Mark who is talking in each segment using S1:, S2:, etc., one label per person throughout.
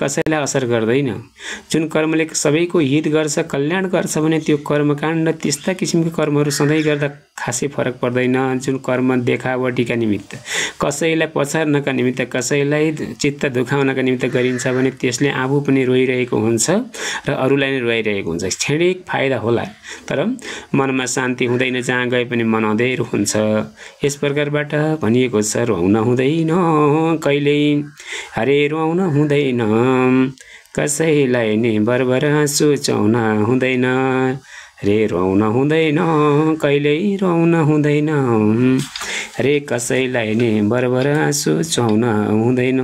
S1: कसैलाई असर गर्दैन। जुन कर्मले सबैको हित गर्छ, कल्याण गर्छ भने त्यो कर्मकाण्ड त्यस्ता किसिमका कर्महरू सधैँ गर्दा खासै फरक पर्दैन। जुन कर्म देखावटीका निमित्त, कसैलाई पछार्नका निमित्त, कसैलाई चित्त दुखाउनका निमित्त गरिन्छ भने त्यसले आफू पनि रोइरहेको हुन्छ र अरूलाई नै रोइरहेको हुन्छ। क्षणिक फाइदा होला तर मनमा शान्ति हुँदैन, जहाँ गए पनि मन अँधेर हुन्छ। यस प्रकारबाट भनिएको छ, रुवाउन हुँदैन कहिल्यै, हरे रुवाउन हुँदैन, कसैलाई नि बरबर सुचाउन हुँदैन, रे रुवाउन हुँदैन कहिल्यै, रुवाउन हुँदैन, रे कसैलाई नि बरबर सुचाउन हुँदैन।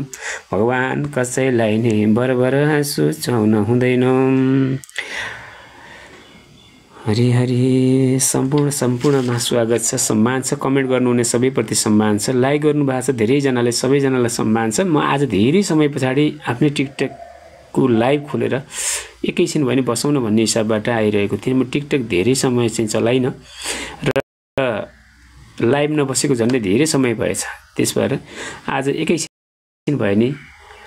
S1: भगवान कसैलाई नि बरबर सुचाउन हुँदैन। हरि हरि। सम्पूर्णमा स्वागत छ, सम्मान छ। कमेन्ट गर्नुहुने सबैप्रति सम्मान छ। लाइक गर्नुभएको छ धेरैजनाले, सबैजनालाई सम्मान छ। म आज धेरै समय पछाडि आफ्नै टिकटकको लाइभ खोलेर एकैछिन भए नि बसाउन भन्ने हिसाबबाट आइरहेको थिएँ। म टिकटक धेरै समय चाहिँ चलाइनँ र लाइभ नबसेको झन्डै धेरै समय भएछ। त्यस भएर आज एकैछिन भए नि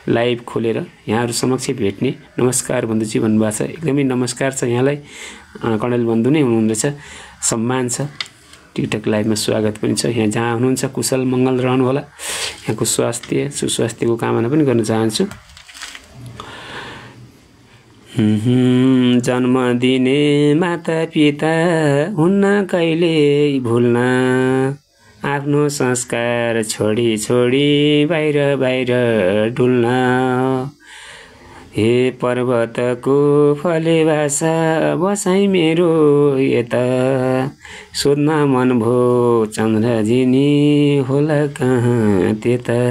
S1: लाइभ खोलेर यहाँहरू समक्ष भेट्ने। नमस्कार बन्धुजी भन्नुभएको छ, एकदमै नमस्कार छ यहाँलाई। कणेल बन्धु नै हुनुहुँदैछ, सम्मान छ। टिकटक लाइभमा स्वागत पनि छ। यहाँ जहाँ हुनुहुन्छ कुशल मङ्गल रहनु होला। यहाँको स्वास्थ्य सुस्वास्थ्यको कामना पनि गर्न चाहन्छु। जन्म दिने माता पिता हुन्न कहिले भुल्न, आफ्नो संस्कार छोडी छोडी बाहिर बाहिर डुल्न। हे पर्वतको फले भाषा बसाइ मेरो यता, सोध्न मन भो चन्द्रजिनी होला कहाँ त्यता।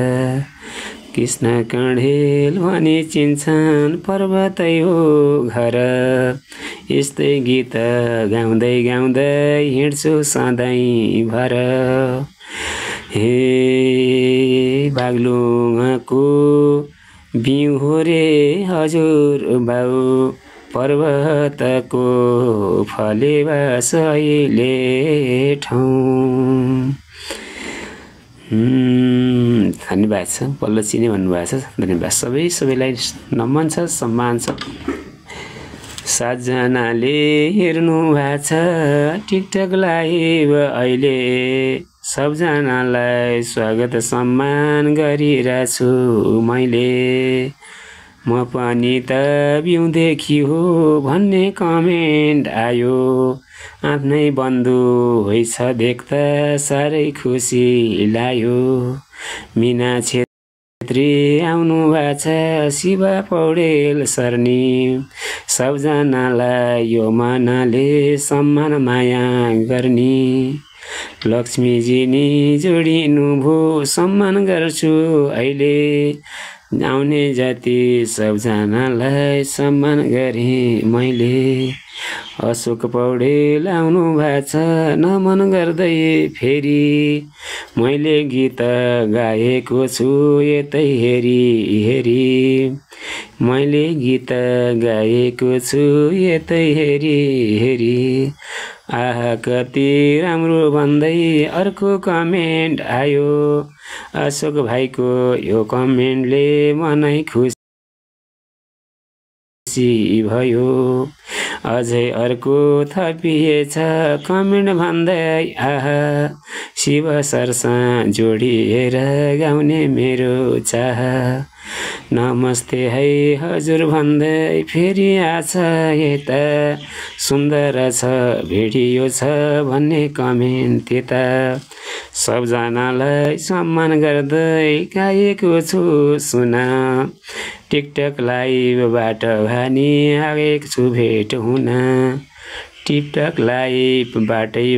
S1: कृष्ण कण्डेल भनी चिन्छन् पर्वतै हो घर, यस्तै गीत गाउँदै गाउँदै हिँड्छु सधैँ भर। हे बागलुङको बिउ हो रे हजुर बाउ, पर्वतको फले बास अहिले ठाउँ। धन्यवाद छ, बल्ल चिने भन्नुभएको छ, धन्यवाद। सबैलाई नमन छ, सम्मान छ। 7 जनाले हेर्नु भएको छ टिकटक लाइभ अहिले, सबजनालाई स्वागत सम्मान गरिरहेछु मैले। म पनि त बिउदेखि हो भन्ने कमेन्ट आयो, आफ्नै बन्धु होइछ देख्दा साह्रै खुसी लाग्यो। मिना छेत्री आउनु भएको छ, शिवा पौडेल सरनी, सबजनालाई यो मनले सम्मान माया गर्ने। लक्ष्मीजी नि जोडिनु भो, सम्मान गर्छु अहिले, आउने जति सबजनालाई सम्मान गरेँ मैले। अशोक पौडेल आउनु भएको छ, नमन गर्दै फेरि, मैले गीत गाएको छु यतै हेरी हेरी, मैले गीत गाएको छु यतै हेरी हेरी। आह कति राम्रो भन्दै अर्को कमेन्ट आयो, अशोक भाइको यो कमेन्टले मनै खुसी भयो। अझै अर्को थपिएछ कमेन्ट भन्दै, आह शिव सरसँग जोडिएर गाउने मेरो चाह। नमस्ते है हजुर भन्दै फेरि आछ यता, सुन्दर छ भिडियो छ भन्ने कमेन्ट त्यता। सबजनालाई सम्मान गर्दै गाएको छु सुन, टिकटक लाइभबाट भानी आएको छु भेट हुन, टिकटक लाइभबाटै